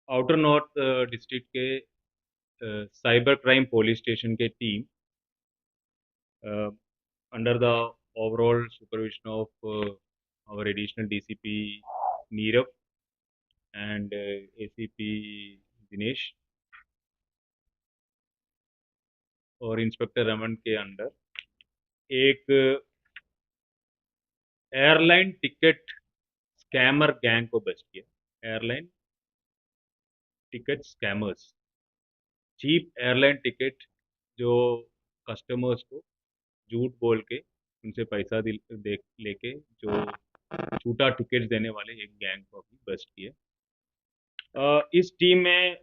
Outer north district के cyber crime police station के team under the overall supervision of our additional DCP Neerav and ACP Dinesh और inspector Raman के under एक airline ticket scammer gang को bust किया। Airline ticket scammers, cheap airline ticket जो customers को झूठ बोल के उनसे पैसा दे लेके जो छूटा टिकट देने वाले एक गैंग को अभी बस्ट किया। इस टीम में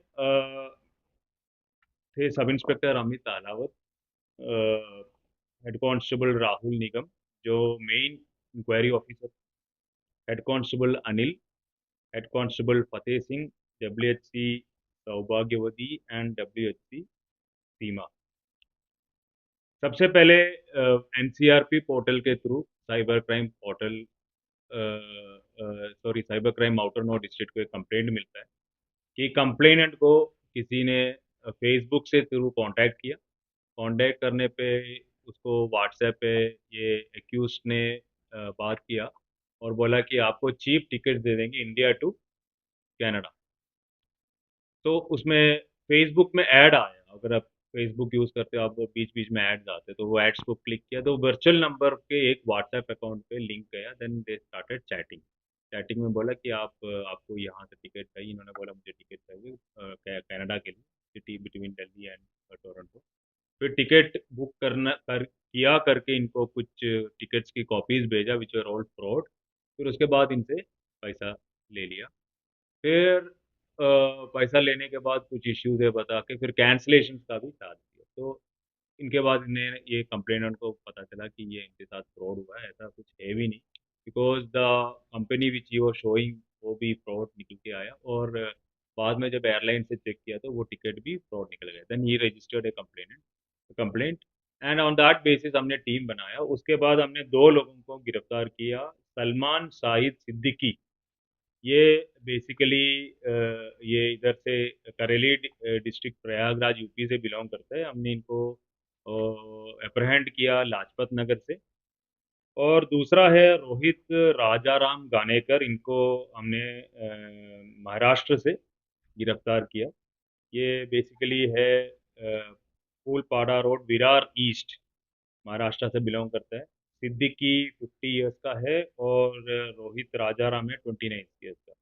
थे sub inspector Amit Alawat, head constable Rahul Nigam जो main inquiry officer, head constable Anil, head constable Fateh Singh, WHC Saubhagyavati and WHC Seema. सबसे पहले NCRP पोर्टल के through cyber crime portal cyber crime outer north district को एक कंप्लेंट मिलता है कि कंप्लेनेंट को किसी ने फेसबुक से थ्रू कांटेक्ट किया। कांटेक्ट करने पे उसको व्हाट्सएप पे ये एक्यूज ने बात किया और बोला कि आपको चीप टिकट दे देंगे इंडिया टू कनाडा। तो उसमें फेसबुक में ऐड आया, अगर आप फेसबुक यूज़ करते हो आपको बीच बीच में ऐड्स आते, तो वो एड्स को क्लिक किया तो वर्चुअल नंबर के एक व्हाट्सएप अकाउंट पे लिंक गया। Then they started chatting. Chatting में बोला कि आपको यहाँ से टिकट चाहिए। इन्होंने बोला मुझे टिकट चाहिए कनाडा के लिए, city between Delhi and Toronto. फिर टिकट बुक किया करके इनको कुछ टिकट्स की कॉपीज भेजा विच आर ऑल फ्रॉड। फिर उसके बाद इनसे पैसा ले लिया। फिर पैसा लेने के बाद कुछ इश्यूज है बता के फिर कैंसलेशन का भी साथ दिया। तो इनके बाद इन्हें ये कंप्लेनेंट को पता चला कि ये इनके साथ फ्रॉड हुआ है, ऐसा कुछ है भी नहीं, because the company which you are showing वो भी फ्रॉड निकल के आया। और बाद में जब एयरलाइन से चेक किया तो वो टिकट भी फ्रॉड निकल गया। Then he registered a complaint and on that basis हमने टीम बनाया। उसके बाद हमने दो लोगों को गिरफ्तार किया। सलमान शाहिद सिद्दीकी, ये बेसिकली ये इधर से करेली डिस्ट्रिक्ट प्रयागराज यूपी से बिलोंग करता है। हमने इनको अप्रहेंड किया लाजपत नगर से। और दूसरा है रोहित राजाराम गानेकर, इनको हमने महाराष्ट्र से गिरफ्तार किया। ये बेसिकली है फूलपाड़ा रोड, विरार ईस्ट, महाराष्ट्र से बिलोंग करता है। सिद्दीकी 50 ईयर्स का है और रोहित राजाराम है 29 ईयर्स का।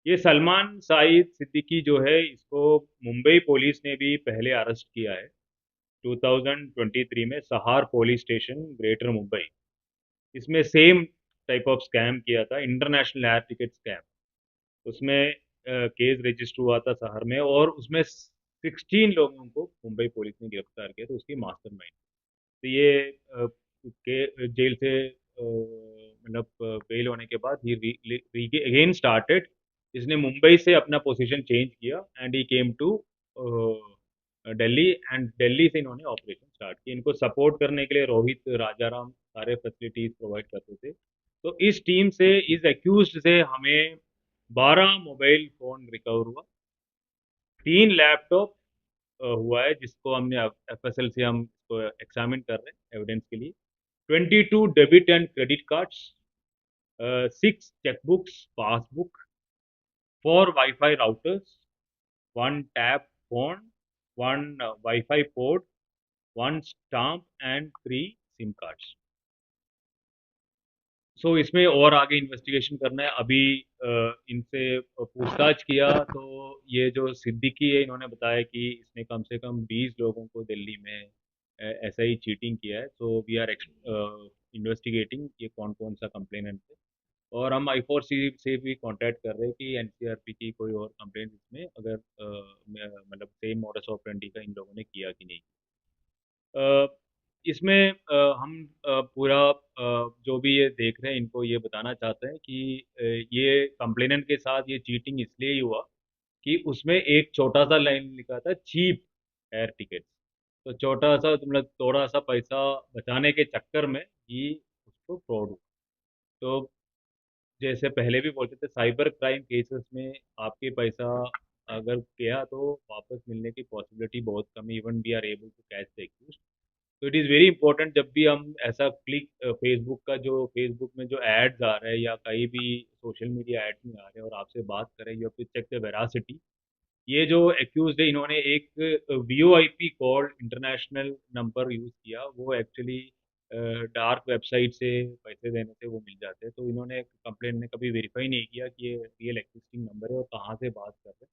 ये सलमान साइद सिद्दीकी जो है इसको मुंबई पुलिस ने भी पहले अरेस्ट किया है 2023 में, सहार पुलिस स्टेशन ग्रेटर मुंबई। इसमें सेम टाइप ऑफ स्कैम किया था, इंटरनेशनल एयर टिकट स्कैम। उसमें केस रजिस्टर हुआ था शहर में और उसमें 16 लोगों को मुंबई पुलिस ने गिरफ्तार किया। तो उसकी मास्टरमाइंड। तो ये के जेल से मतलब बेल होने के बाद ही अगेन स्टार्टेड। इसने मुंबई से अपना पोजीशन चेंज किया and he came to Delhi and Delhi से इन्होंने ऑपरेशन स्टार्ट किया। इनको सपोर्ट करने के लिए रोहित राजाराम सारे फैसिलिटीज प्रोवाइड करते थे। तो इस टीम से, इस एक्यूज से हमें 12 मोबाइल फोन रिकवर हुआ, 3 लैपटॉप हुआ है जिसको हमने FSL से हम इसको एग्जामिन कर रहे हैं एविडेंस के लिए। 22 debit and credit cards, 6 chequebooks, passbook, 4 wifi routers, 1 tab phone, 1 wifi port, 1 stamp and 3 SIM cards. So इसमें और आगे इन्वेस्टिगेशन करना है। अभी इनसे पूछताछ किया तो ये जो सिद्दीकी है इन्होंने बताया कि इसने कम से कम 20 लोगों को दिल्ली में ऐसा ही चीटिंग किया है। सो वी आर इन्वेस्टिगेटिंग ये कौन कौन सा कंप्लेनेंट है। और हम I4C से भी कांटेक्ट कर रहे हैं कि NCRP की कोई और कंप्लेंट इसमें अगर मतलब सेम मॉडस ऑपरेंडी का इन लोगों ने किया कि नहीं। अ, इसमें हम पूरा जो भी ये देख रहे हैं इनको ये बताना चाहते हैं कि ये कंप्लेनेंट के साथ ये चीटिंग इसलिए ही हुआ कि उसमें एक छोटा सा लाइन लिखा था चीप एयर टिकट। तो छोटा सा मतलब थोड़ा सा पैसा बचाने के चक्कर में ही उसको फ्रॉड हुआ। तो जैसे पहले भी बोलते थे साइबर क्राइम केसेस में आपके पैसा अगर किया तो वापस मिलने की पॉसिबिलिटी बहुत कम है, even we are able to catch the accused. तो इट इज़ वेरी इंपॉर्टेंट जब भी हम ऐसा क्लिक फेसबुक का जो फेसबुक में जो एड्स आ रहे हैं या कहीं भी सोशल मीडिया एड्स में आ रहे हैं और आपसे बात करें, you have to check the veracity. ये जो एक्यूज है इन्होंने एक VoIP call international number use किया, वो एक्चुअली डार्क वेबसाइट से पैसे देने से वो मिल जाते हैं। तो इन्होंने कंप्लेंट ने कभी वेरीफाई नहीं किया कि ये रियल एग्जिस्टिंग नंबर है और कहाँ से बात कर रहे हैं।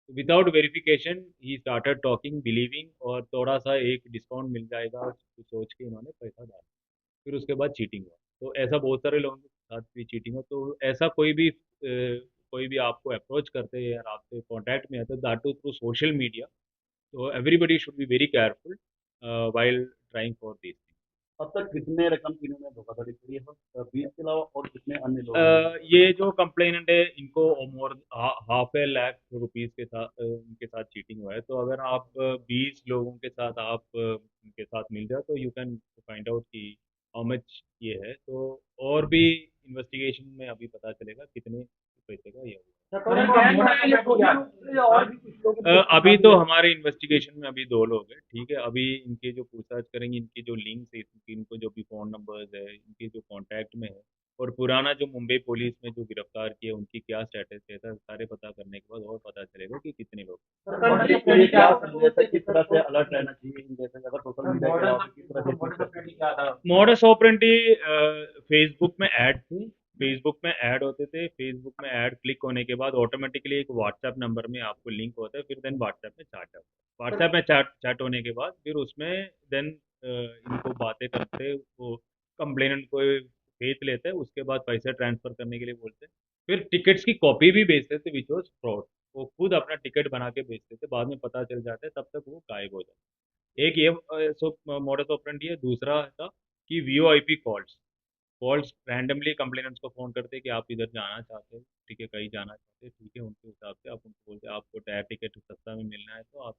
Without verification he started talking believing, और थोड़ा सा एक डिस्काउंट मिल जाएगा तो सोच के इन्होंने पैसा डाला। फिर उसके बाद चीटिंग हुआ। तो ऐसा बहुत सारे लोगों के साथ भी चीटिंग हुआ। तो ऐसा कोई भी आपको अप्रोच करते हैं या आपसे कॉन्टैक्ट में आता है that to through social media, तो everybody should be very careful while trying for this. अब तक कितने रकम की इन्होंने धोखाधड़ी करी है सर, 20 के अलावा और कितने अन्य लोग हैं? ये जो कंप्लेनेंट है इनको मोर हाफ ए लाख रुपीस के साथ उनके साथ चीटिंग हुआ है। तो अगर आप 20 लोगों के साथ आप उनके साथ मिल जाओ तो यू कैन फाइंड आउट कि हाउ मच ये है। तो और भी इन्वेस्टिगेशन में अभी पता चलेगा कितने पैसे का ये हुआ। अच्छा, तो इनका मोटा मोटा क्या है? और भी कुछ लोग हैं जो अभी तो शामिल हैं? हमारे इन्वेस्टिगेशन में अभी 2 लोग हैं, ठीक है। अभी इनकी जो पूछताछ करेंगे, इनकी जो लिंक्स है, इनको जो भी फ़ोन नंबर्स है, इनके जो कॉन्टैक्ट में है, और पुराना जो मुंबई पुलिस में जो गिरफ्तार किए, उनकी क्या स्टेटस है, ऐसा सारे पता करने के बाद और पता चलेगा कि कितने लोग। सर, पब्लिक के लिए क्या संदेश है, किस तरह से अलर्ट रहना चाहिए इन जैसे अगर सोशल मीडिया के अलावा किस तरह से चीज कर सकते हैं? मॉडस ऑपरेंडी फेसबुक में ऐड थी, फेसबुक में ऐड होते थे, फेसबुक में ऐड क्लिक होने के बाद ऑटोमेटिकली एक व्हाट्सएप नंबर में आपको लिंक होता है, फिर देन व्हाट्सएप में चैट होता है। व्हाट्सएप में चैट चैट होने के बाद फिर उसमें देन इनको बातें करते, वो कंप्लेनेंट को भेज लेते हैं, उसके बाद पैसे ट्रांसफर करने के लिए बोलते हैं। फिर टिकट्स की कॉपी भी भेजते थे विच वॉज फ्रॉड। वो खुद अपना टिकट बना के भेजते थे, बाद में पता चल जाता है, तब तक वो गायब हो जाता है। एक ये सो मॉडस ऑपरेंडी है। दूसरा था कि VoIP calls, calls randomly complainants को फ़ोन करते हैं कि आप इधर जाना चाहते हो, ठीक है, कहीं जाना चाहते हैं, ठीक है, उनके हिसाब से आप उनको बोलते हैं आपको टायर टिकट सस्ता में मिलना है तो आप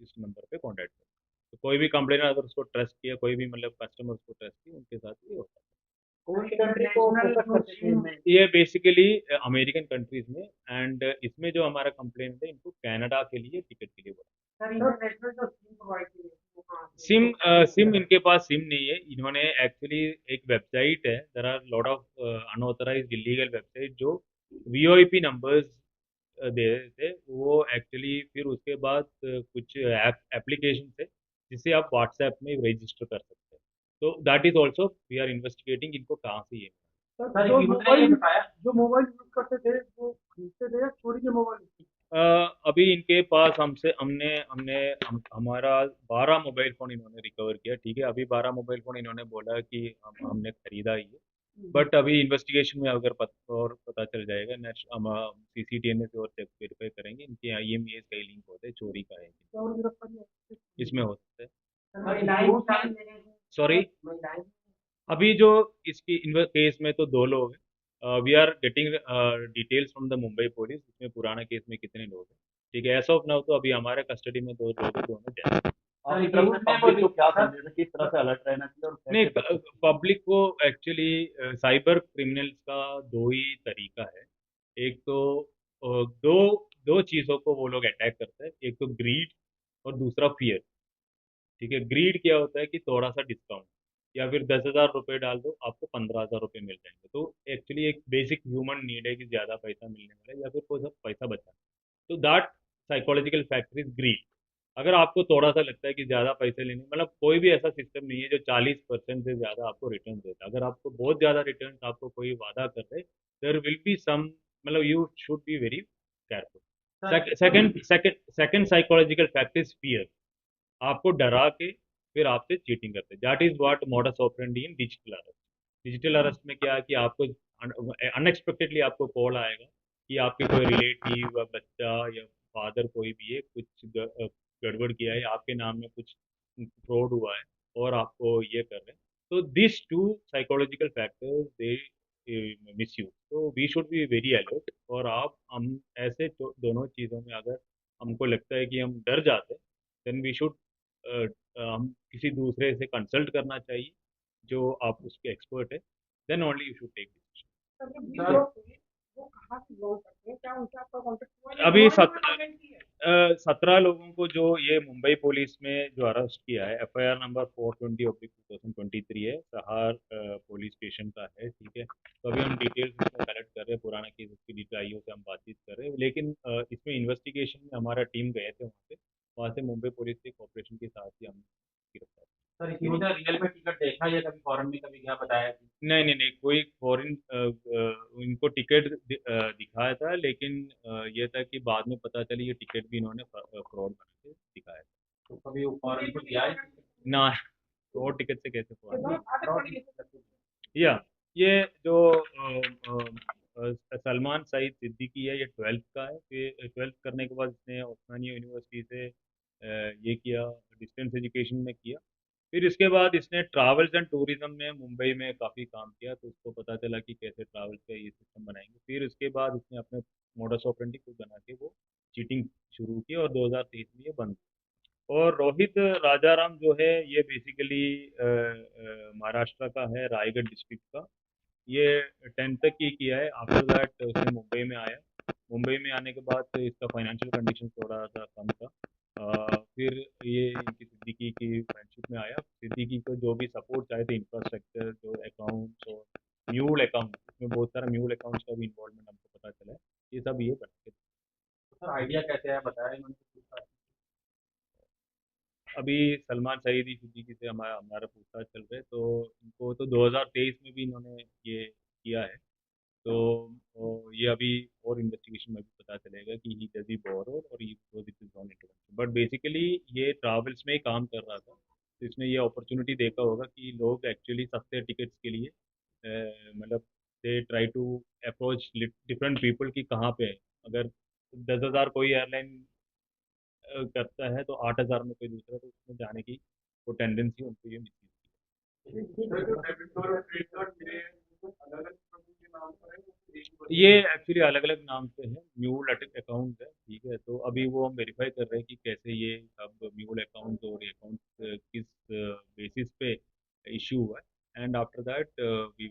इस नंबर पे कॉन्टैक्ट करें। तो कोई भी कंप्लेनर अगर उसको ट्रस्ट किया, कोई भी मतलब कस्टमर उसको ट्रस्ट किया, उनके साथ ये होता है। कौन सी कंट्री को फोकस करते थे इनमें? ये बेसिकली अमेरिकन कंट्रीज में, एंड इसमें जो हमारा कंप्लेंट है इनको कनाडा के लिए टिकट के लिए बोला। सर, इंटरनेशनल जो सिम प्रोवाइड की है, वो कहाँ से? सिम इनके पास सिम नहीं है। इन्होंने एक्चुअली एक वेबसाइट है, there are lot of unauthorised illegal website जो वीओआईपी नंबर्स दे रहे थे। वो एक्चुअली फिर उसके बाद कुछ एप्लीकेशन है जिससे आप व्हाट्सएप में रजिस्टर कर सकते हैं। तो that is also we are investigating इनको कहाँ से ये। सर, जो मोबाइल यूज करते थे वो खरीदते थे या चोरी के मोबाइल? अ, अभी इनके पास हमसे हमने हमने हमारा 12 मोबाइल फ़ोन इन्होंने रिकवर किया, ठीक है। अभी 12 मोबाइल फ़ोन इन्होंने बोला कि हमने खरीदा ही है। बट अभी इन्वेस्टिगेशन में अगर और पता चल जाएगा, नेक्स्ट हम सीसीटीएनए से और चेक वेरीफाई करेंगे, इनके आईएमईएस का ही लिंक होता है, चोरी का है और गिरफ्तारी? इसमें हो सकता है। महिलाएं? सॉरी, अभी जो इसकी केस में तो 2 लोग हैं। We are getting details from the Mumbai police, इसमें पुराना केस में कितने लोग हैं, ठीक है। एज ऑफ नाउ तो अभी हमारे कस्टडी में 2 लोग हैं, दोनों डेथ। आपकी तरफ से पब्लिक को क्या संदेश है, किस तरह से अलर्ट रहना चाहिए और नहीं, कैसे बच सकते हैं? पब्लिक को एक्चुअली साइबर क्रिमिनल्स का 2 ही तरीका है। एक तो दो दो चीज़ों को वो लोग अटैक करते हैं, एक तो ग्रीड और दूसरा फियर, ठीक है। ग्रीड क्या होता है कि थोड़ा सा डिस्काउंट, या फिर 10,000 रुपये डाल दो आपको 15,000 रुपये मिल जाएंगे। तो एक्चुअली एक बेसिक ह्यूमन नीड है कि ज़्यादा पैसा मिलने वाला है या फिर कोई सा पैसा बचा। तो that psychological factor is greed. अगर आपको थोड़ा सा लगता है कि ज़्यादा पैसे लेने, मतलब कोई भी ऐसा सिस्टम नहीं है जो 40% से ज़्यादा आपको रिटर्न देता है। अगर आपको बहुत ज़्यादा रिटर्न आपको कोई वादा कर रहे, देयर विल बी सम, मतलब you should be very careful. Second psychological factor is fear, आपको डरा के फिर आपसे चीटिंग करते हैं। That is what modus operandi in digital arrest. Digital arrest में क्या है कि आपको अनएक्सपेक्टेडली आपको कॉल आएगा कि आपके कोई रिलेटिव या बच्चा या फादर कोई भी है, कुछ गड़बड़ किया है, आपके नाम में कुछ फ्रॉड हुआ है और आपको ये कर रहे हैं। तो this to psychological factors they miss you. तो we should be very alert. और आप हम ऐसे दोनों चीज़ों में अगर हमको लगता है कि हम डर जाते हैं, देन वी शुड हम किसी दूसरे से कंसल्ट करना चाहिए जो आप उसके एक्सपर्ट है, then only you should take decision. Sir, वो कहाँ से बिलोंग करते हैं, क्या उनसे आपका कांटेक्ट हुआ है? अभी और सत, उनका comment 17 लोगों को जो ये मुंबई पुलिस में जो अरेस्ट किया है, एफआईआर नंबर 420/2023 है, सहार पुलिस स्टेशन का है, ठीक है। तो अभी हम डिटेल्स इसमें कलेक्ट कर रहे हैं, पुराना केस उसकी डीपीआईओ से हम बातचीत कर रहे हैं, लेकिन इसमें इन्वेस्टिगेशन में हमारा टीम गए थे वहाँ से मुंबई पुलिस के कोऑपरेशन के साथ ही हम गिरफ्तार। सर इन्होंने रियल में टिकट देखा या कभी फॉरेन में कभी गया बताया कि नहीं नहीं नहीं, कोई फॉरेन इनको टिकट दिखाया था, लेकिन ये था कि बाद में पता चली ये टिकट भी इन्होंने फ्रॉड बना के दिखाया था। तो कभी वो फॉरेन को गया है ना, फ्रॉड टिकट से कैसे फ्रॉड? फ्रॉड या ये जो सलमान सईद सिद्दीकी है, ये 12th का है, फिर 12th करने के बाद इसने उस्मानिया यूनिवर्सिटी से ये किया, डिस्टेंस एजुकेशन में किया। फिर इसके बाद इसने ट्रैवल्स एंड टूरिज्म में मुंबई में काफ़ी काम किया, तो उसको पता चला कि कैसे ट्रैवल्स का ये सिस्टम बनाएंगे। फिर उसके बाद इसने अपने मोडस ऑपरेंडी खुद बना के वो चीटिंग शुरू की और 2023 में ये बंद। और रोहित राजाराम जो है, ये बेसिकली महाराष्ट्र का है, रायगढ़ डिस्ट्रिक्ट का। ये 10th तक ही किया है, आफ्टर दैट उसने मुंबई में आया। मुंबई में आने के बाद तो इसका फाइनेंशियल कंडीशन थोड़ा सा कम था। फिर ये इनकी सिद्दीकी की फ्रेंडशिप में आया। सिद्दीकी को जो भी सपोर्ट चाहे थे, इंफ्रास्ट्रक्चर, जो अकाउंट्स और म्यूल अकाउंट, इसमें बहुत सारा म्यूल अकाउंट्स का भी इन्वॉल्वमेंट हमको पता चला है, ये सब ये बनाते थे। सर आइडिया कैसे है बताया इन्होंने कुछ? अभी सलमान सईदी सिद्दीकी से हमारा हमारा पूछताछ चल रहा है, तो इनको तो 2023 में भी इन्होंने ये किया है। तो ये अभी और इन्वेस्टिगेशन में भी पता चलेगा कि ही डज ही बोरो और he was it is on intervention, but basically ये ट्रैवल्स में ही काम कर रहा था, तो इसने ये अपॉर्चुनिटी देखा होगा कि लोग एक्चुअली सस्ते टिकट्स के लिए मतलब they try to approach different people कि कहाँ पे है। अगर 10,000 कोई एयरलाइन करता है, तो 8,000 में कोई दूसरा, तो उसमें जाने की वो टेंडेंसी उनको ये मिलती है। ये एक्चुअली अलग अलग नाम से है, म्यूल अकाउंट है, ठीक है। तो अभी वो हम वेरीफाई कर रहे हैं कि कैसे ये सब म्यूल अकाउंट और ये अकाउंट किस बेसिस पे इशू हुआ है, एंड आफ्टर दैट वी